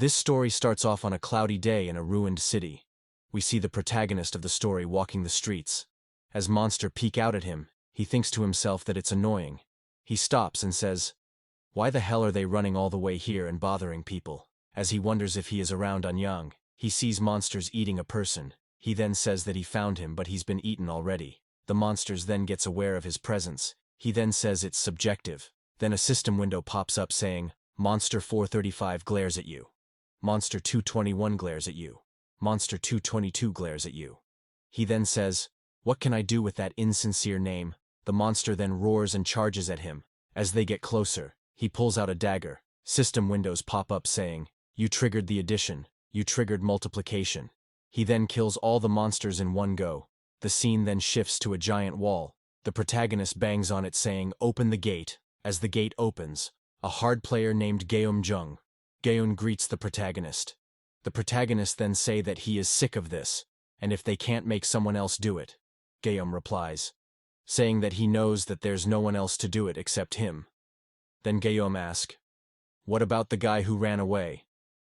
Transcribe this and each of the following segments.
This story starts off on a cloudy day in a ruined city. We see the protagonist of the story walking the streets. As monsters peek out at him, he thinks to himself that it's annoying. He stops and says, "Why the hell are they running all the way here and bothering people?" As he wonders if he is around Anyang, he sees monsters eating a person. He then says that he found him but he's been eaten already. The monsters then gets aware of his presence. He then says it's subjective. Then a system window pops up saying, "Monster 435 glares at you. Monster 221 glares at you. Monster 222 glares at you." He then says, "What can I do with that insincere name?" The monster then roars and charges at him. As they get closer, he pulls out a dagger. System windows pop up saying, "You triggered the addition. You triggered multiplication." He then kills all the monsters in one go. The scene then shifts to a giant wall. The protagonist bangs on it saying, "Open the gate." As the gate opens, a hard player named Gaeum Jung. Gaeum greets the protagonist. The protagonist then say that he is sick of this, and if they can't make someone else do it. Gaeum replies, saying that he knows that there's no one else to do it except him. Then Gaeum asks, "What about the guy who ran away?"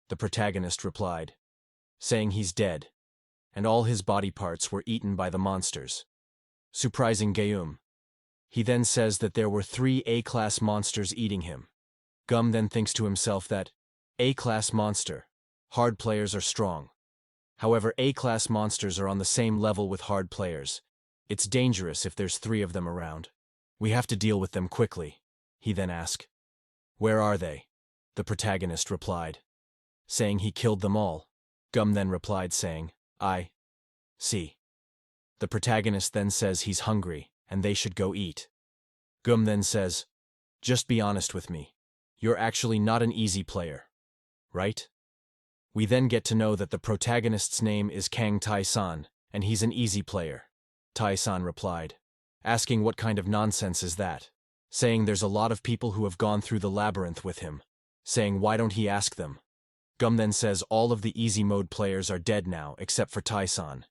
The protagonist replied, saying he's dead, and all his body parts were eaten by the monsters. Surprising Gaeum. He then says that there were 3 A-class monsters eating him. Gum then thinks to himself that, A-class monster, hard players are strong. However, A-class monsters are on the same level with hard players. It's dangerous if there's 3 of them around. We have to deal with them quickly. He then asked, "Where are they?" The protagonist replied, saying he killed them all. Gum then replied saying, "I see." The protagonist then says he's hungry and they should go eat. Gum then says, "Just be honest with me. You're actually not an easy player, right?" We then get to know that the protagonist's name is Kang Tai-san, and he's an easy player. Tai-san replied, asking what kind of nonsense is that, saying there's a lot of people who have gone through the labyrinth with him, saying why don't he ask them. Gum then says all of the easy mode players are dead now except for Tai-san.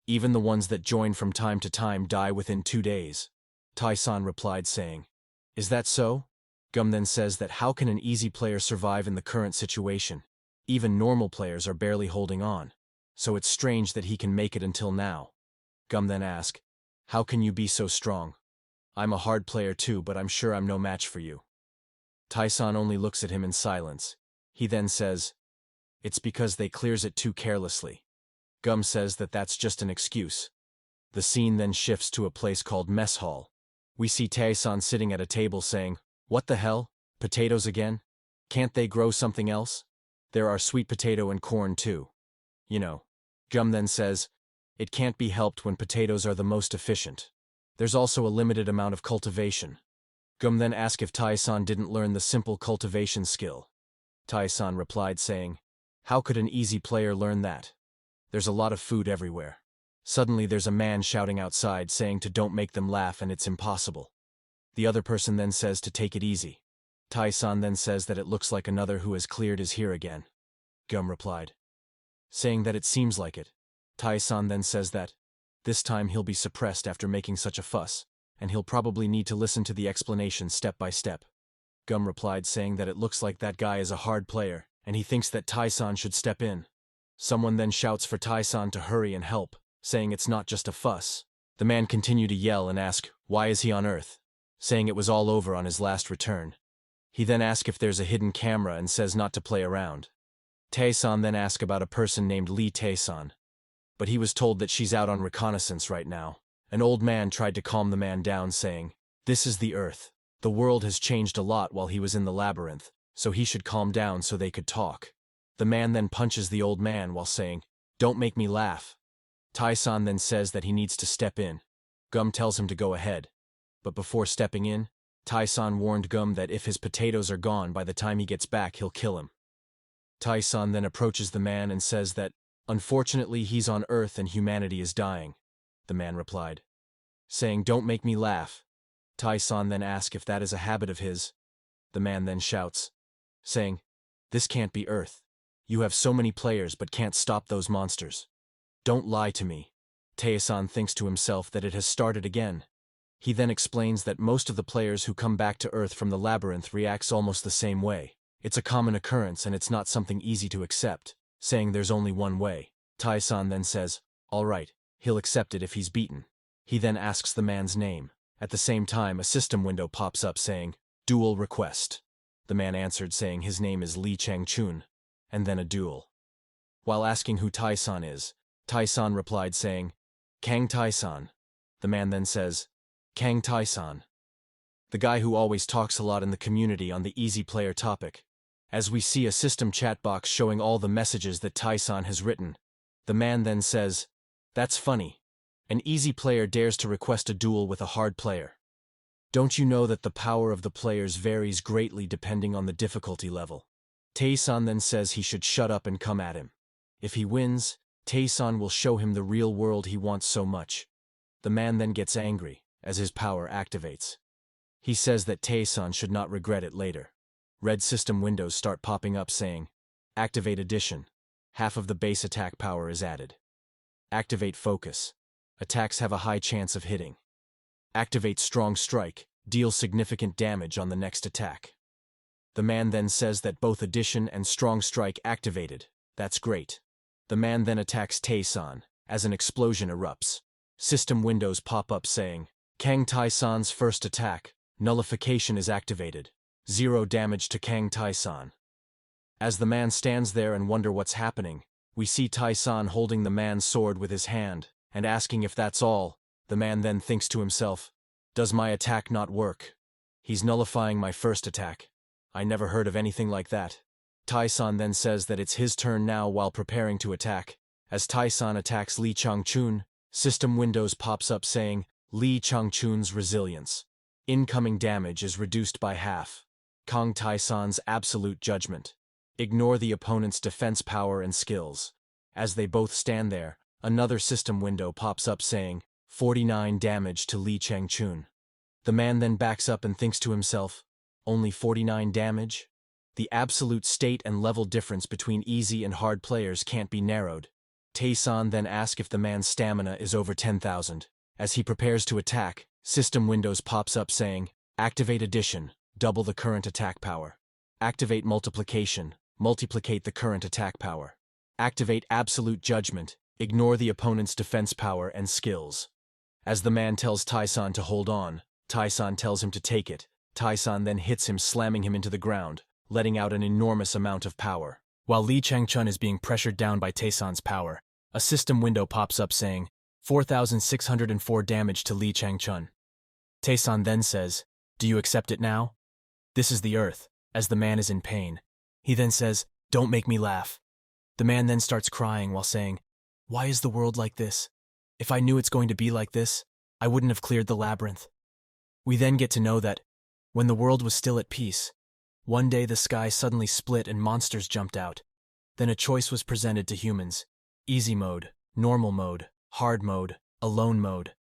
Even the ones that join from time to time die within 2 days. Tai-san replied saying, "Is that so?" Gum then says that how can an easy player survive in the current situation? Even normal players are barely holding on, so it's strange that he can make it until now. Gum then asks, "How can you be so strong? I'm a hard player too, but I'm sure I'm no match for you." Tai-san only looks at him in silence. He then says, "It's because they clears it too carelessly." Gum says that that's just an excuse. The scene then shifts to a place called Mess Hall. We see Tai-san sitting at a table saying, "What the hell? Potatoes again? Can't they grow something else? There are sweet potato and corn too. You know." Gum then says, "It can't be helped when potatoes are the most efficient. There's also a limited amount of cultivation." Gum then asks if Tai-san didn't learn the simple cultivation skill. Tai-san replied saying, "How could an easy player learn that? There's a lot of food everywhere." Suddenly there's a man shouting outside saying to don't make them laugh and it's impossible. The other person then says to take it easy. Tai-san then says that it looks like another who has cleared is here again. Gum replied, saying that it seems like it. Tai-san then says that this time he'll be suppressed after making such a fuss, and he'll probably need to listen to the explanation step by step. Gum replied saying that it looks like that guy is a hard player, and he thinks that Tai-san should step in. Someone then shouts for Tai-san to hurry and help, saying it's not just a fuss. The man continued to yell and ask, why is he on Earth? Saying it was all over on his last return. He then asks if there's a hidden camera and says not to play around. Tai-san then asks about a person named Lee Tai-san, but he was told that she's out on reconnaissance right now. An old man tried to calm the man down saying, "This is the Earth. The world has changed a lot while he was in the labyrinth, so he should calm down so they could talk." The man then punches the old man while saying, "Don't make me laugh." Tai-san then says that he needs to step in. Gum tells him to go ahead, but before stepping in, Tai-san warned Gum that if his potatoes are gone by the time he gets back he'll kill him. Tai-san then approaches the man and says that, unfortunately he's on Earth and humanity is dying. The man replied, saying, "Don't make me laugh." Tai-san then asks if that is a habit of his. The man then shouts, saying, "This can't be Earth. You have so many players but can't stop those monsters. Don't lie to me." Tai-san thinks to himself that it has started again. He then explains that most of the players who come back to Earth from the labyrinth reacts almost the same way. It's a common occurrence and it's not something easy to accept, saying there's only one way. Tai-san then says, all right, he'll accept it if he's beaten. He then asks the man's name. At the same time, a system window pops up saying, duel request. The man answered saying his name is Lee Chang-chun, and then a duel. While asking who Tai-san is, Tai-san replied saying, Kang Tai-san. The man then says, Kang Tai-san. The guy who always talks a lot in the community on the easy player topic. As we see a system chat box showing all the messages that Tai-san has written, the man then says, that's funny. An easy player dares to request a duel with a hard player. Don't you know that the power of the players varies greatly depending on the difficulty level? Tai-san then says he should shut up and come at him. If he wins, Tai-san will show him the real world he wants so much. The man then gets angry, as his power activates. He says that Tai-san should not regret it later. Red system windows start popping up saying, Activate Addition. Half of the base attack power is added. Activate Focus. Attacks have a high chance of hitting. Activate Strong Strike. Deal significant damage on the next attack. The man then says that both Addition and Strong Strike activated. That's great. The man then attacks Tai-san, as an explosion erupts. System windows pop up saying, Kang Tai-san's first attack, nullification is activated. 0 damage to Kang Tai-san. As the man stands there and wonder what's happening, we see Tai-san holding the man's sword with his hand, and asking if that's all. The man then thinks to himself, does my attack not work? He's nullifying my first attack. I never heard of anything like that. Tai-san then says that it's his turn now while preparing to attack. As Tai-san attacks Lee Chang-chun, system windows pops up saying, Lee Chang-chun's resilience. Incoming damage is reduced by half. Kang Tai-san's absolute judgment. Ignore the opponent's defense power and skills. As they both stand there, another system window pops up saying, 49 damage to Lee Chang-chun. The man then backs up and thinks to himself, only 49 damage? The absolute state and level difference between easy and hard players can't be narrowed. Tai-san then asks if the man's stamina is over 10,000. As he prepares to attack, system windows pops up saying, Activate Addition, double the current attack power. Activate Multiplication, multiplicate the current attack power. Activate Absolute Judgment, ignore the opponent's defense power and skills. As the man tells Tai-san to hold on, Tai-san tells him to take it. Tai-san then hits him, slamming him into the ground, letting out an enormous amount of power. While Lee Chang-chun is being pressured down by Tai-san's power, a system window pops up saying, 4,604 damage to Lee Chang-chun. Tai-san then says, do you accept it now? This is the earth, as the man is in pain. He then says, don't make me laugh. The man then starts crying while saying, why is the world like this? If I knew it's going to be like this, I wouldn't have cleared the labyrinth. We then get to know that, when the world was still at peace, one day the sky suddenly split and monsters jumped out. Then a choice was presented to humans. Easy mode, normal mode, hard mode, alone mode.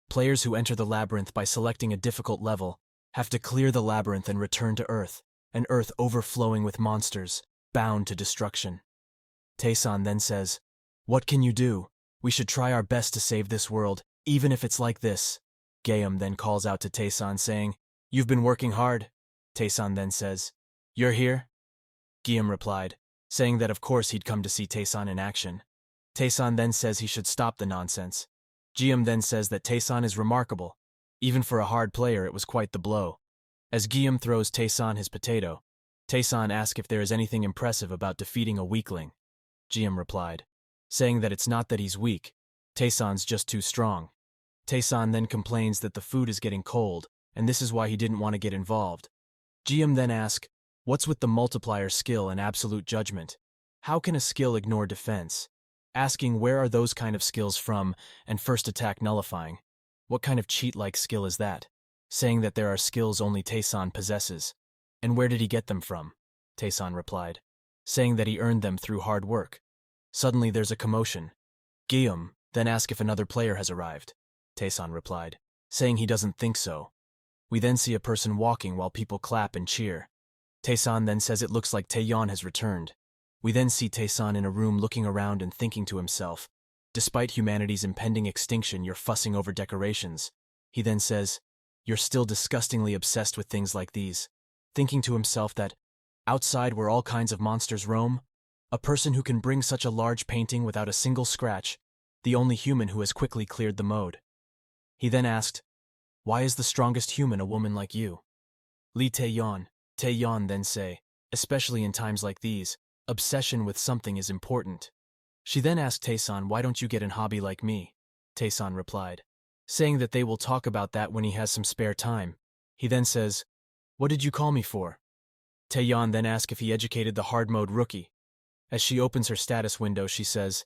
Players who enter the labyrinth by selecting a difficult level have to clear the labyrinth and return to Earth, an Earth overflowing with monsters, bound to destruction. Tai-san then says, what can you do? We should try our best to save this world, even if it's like this. Gayam then calls out to Tai-san saying, you've been working hard. Tai-san then says, you're here? Gayam replied, saying that of course he'd come to see Tai-san in action. Tai-san then says he should stop the nonsense. Gayam then says that Tai-san is remarkable. Even for a hard player it was quite the blow. As Gayam throws Tai-san his potato, Tai-san asks if there is anything impressive about defeating a weakling. Gayam replied, saying that it's not that he's weak, Tai-san's just too strong. Tai-san then complains that the food is getting cold, and this is why he didn't want to get involved. Gayam then asks, what's with the multiplier skill and absolute judgment? How can a skill ignore defense? Asking where are those kind of skills from and first attack nullifying. What kind of cheat-like skill is that? Saying that there are skills only Tai-san possesses. And where did he get them from? Tai-san replied, saying that he earned them through hard work. Suddenly there's a commotion. Gayam then asks if another player has arrived. Tai-san replied, saying he doesn't think so. We then see a person walking while people clap and cheer. Tai-san then says it looks like Taeyeon has returned. We then see Tai-san in a room looking around and thinking to himself, despite humanity's impending extinction, you're fussing over decorations. He then says, you're still disgustingly obsessed with things like these, thinking to himself that, Outside where all kinds of monsters roam, a person who can bring such a large painting without a single scratch, the only human who has quickly cleared the mode. He then asked, "Why is the strongest human a woman like you?" Li Taeyeon then say, "Especially in times like these, obsession with something is important." She then asked Taesan, "Why don't you get an hobby like me?" Taesan replied, saying that they will talk about that when he has some spare time. He then says, "What did you call me for?" Taeyeon then asks if he educated the hard mode rookie. As she opens her status window, she says,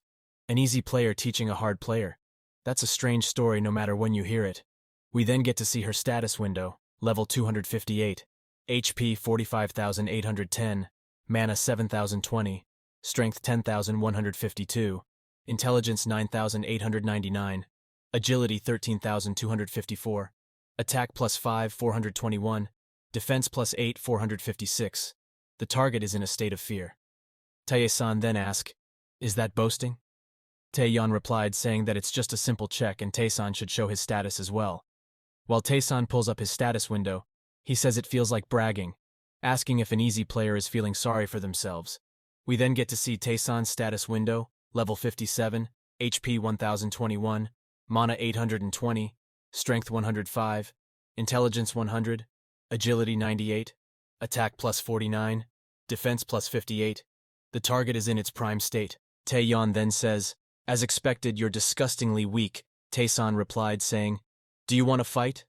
"An easy player teaching a hard player. That's a strange story no matter when you hear it." We then get to see her status window, level 258, HP 45,810, mana 7,020, strength 10,152, intelligence 9,899, agility 13,254, attack plus 5, 421, defense plus 8, 456. The target is in a state of fear. Tae-san then asks, "Is that boasting?" Taeyeon replied saying that it's just a simple check and Tae-san should show his status as well. While Tae-san pulls up his status window, he says it feels like bragging, asking if an easy player is feeling sorry for themselves. We then get to see Tae-san's status window, level 57, HP 1021, mana 820, strength 105, intelligence 100, agility 98, attack plus 49, defense plus 58. The target is in its prime state. Taeyeon then says, "As expected, you're disgustingly weak," Tae-san replied saying, "Do you want to fight?"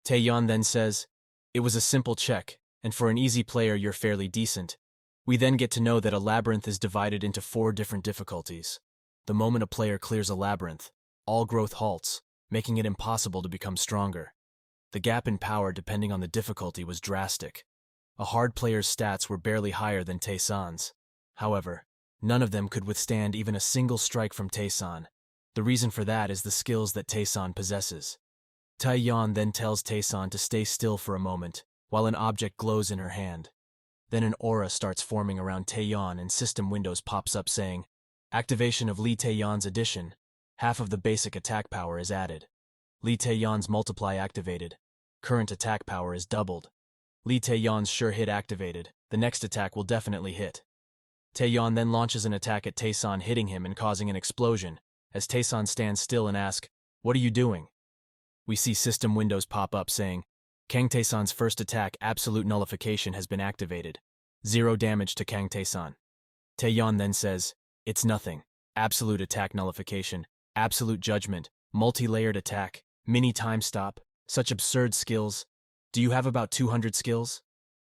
Taeyeon then says, "It was a simple check, and for an easy player you're fairly decent." We then get to know that a labyrinth is divided into 4 different difficulties. The moment a player clears a labyrinth, all growth halts, making it impossible to become stronger. The gap in power depending on the difficulty was drastic. A hard player's stats were barely higher than Tae-san's. However, none of them could withstand even a single strike from Tae-san. The reason for that is the skills that Tae-san possesses. Taeyeon then tells Tae-san to stay still for a moment, while an object glows in her hand. Then an aura starts forming around Taeyeon and system windows pops up saying, "Activation of Li Taeyeon's addition. Half of the basic attack power is added. Li Taeyeon's multiply activated. Current attack power is doubled. Li Taeyeon's sure hit activated. The next attack will definitely hit." Taeyeon then launches an attack at Tae-san, hitting him and causing an explosion, as Tae-san stands still and asks, "What are you doing?" We see system windows pop up saying, "Kang Tae-san's first attack, Absolute Nullification, has been activated. 0 damage to Kang Tae-san." Taeyeon then says, "It's nothing. Absolute Attack Nullification, Absolute Judgment, Multi-Layered Attack, Mini Time Stop, such absurd skills. Do you have about 200 skills?"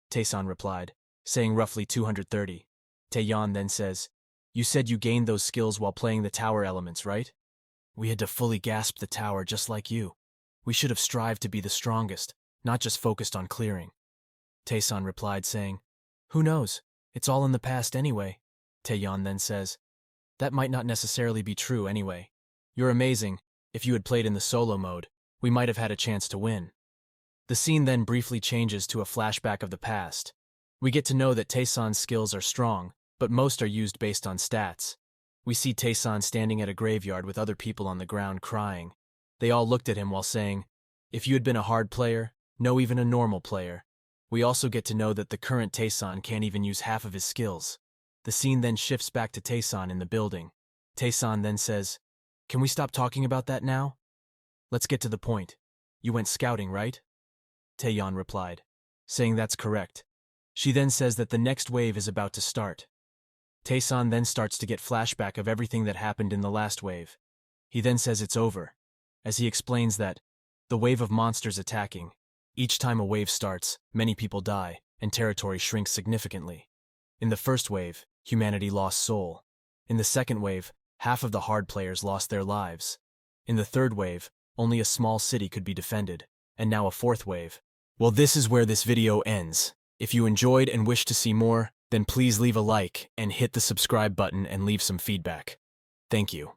Tae-san replied, saying roughly 230. Taeyeon then says, "You said you gained those skills while playing the tower elements, right? We had to fully grasp the tower just like you. We should have strived to be the strongest, not just focused on clearing." Tae-san replied saying, "Who knows? It's all in the past anyway." Taeyeon then says, "That might not necessarily be true anyway. You're amazing. If you had played in the solo mode, we might have had a chance to win." The scene then briefly changes to a flashback of the past. We get to know that Tae-san's skills are strong, but most are used based on stats. We see Tae-san standing at a graveyard with other people on the ground crying. They all looked at him while saying, "If you had been a hard player, no even a normal player." We also get to know that the current Tae-san can't even use half of his skills. The scene then shifts back to Tae-san in the building. Tae-san then says, "Can we stop talking about that now? Let's get to the point. You went scouting, right?" Taeyeon replied, saying that's correct. She then says that the next wave is about to start. Tae-san then starts to get flashback of everything that happened in the last wave. He then says it's over, as he explains that the wave of monsters attacking. Each time a wave starts, many people die, and territory shrinks significantly. In the first wave, humanity lost soul. In the second wave, half of the hard players lost their lives. In the third wave, only a small city could be defended, and now a fourth wave. Well, this is where this video ends. If you enjoyed and wish to see more, then please leave a like and hit the subscribe button and leave some feedback. Thank you.